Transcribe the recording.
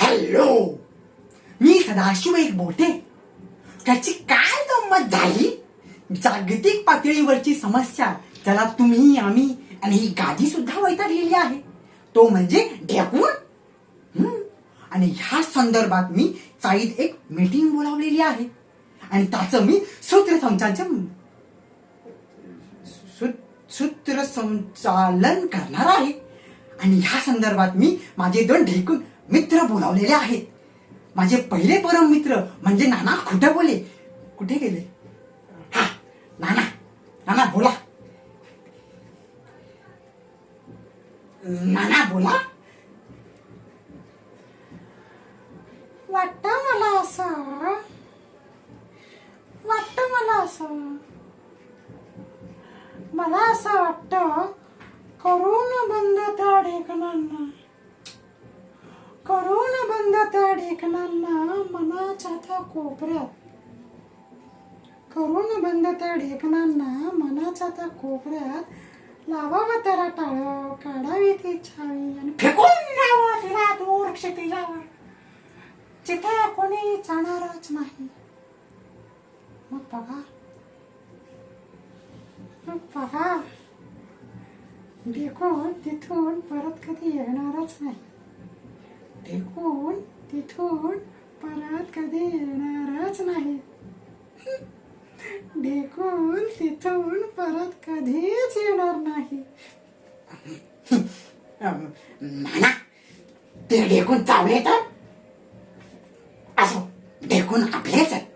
Hello, मी सदाशिव एक बोटे. त्याची काय गंमत झाली? जागतिक पातळीवरची समस्या ज्याला तुम्ही, आम्ही आणि ही गादी सुद्धा वैतागलेली आहे, तो म्हणजे ढेकूण. आणि ह्या संदर्भात मी चाळीत एक मीटिंग बोलावलेली आहे आणि त्याचं मी सूत्रसंचालन करणार आहे. आणि ह्या संदर्भात मी माझे 2 ढेकूण मित्र बोलावलेले आहेत. माझे पहिले परम मित्र म्हणजे नाना खोटबोले. कुठे गेले? हा, नाना नाना बोला. नाना बोला. वाटतं मला असं वाटतं, करून बंद त्या ढेकणांना मनाच्या त्या कोपऱ्यात लावावं त्याला टाळं, काढावी ती छावी आणि फेकून द्यावं तिला दूर क्षितिजावर, जिथे कोणी जाणारच नाही. मग बघा, ढेकूण तिथून परत कधी येणारच नाही. ढेकूण तिथून परत कधीच येणार नाही. नाना, ते ढेकूण चावले तर असो, ढेकूण आपलेच आहे.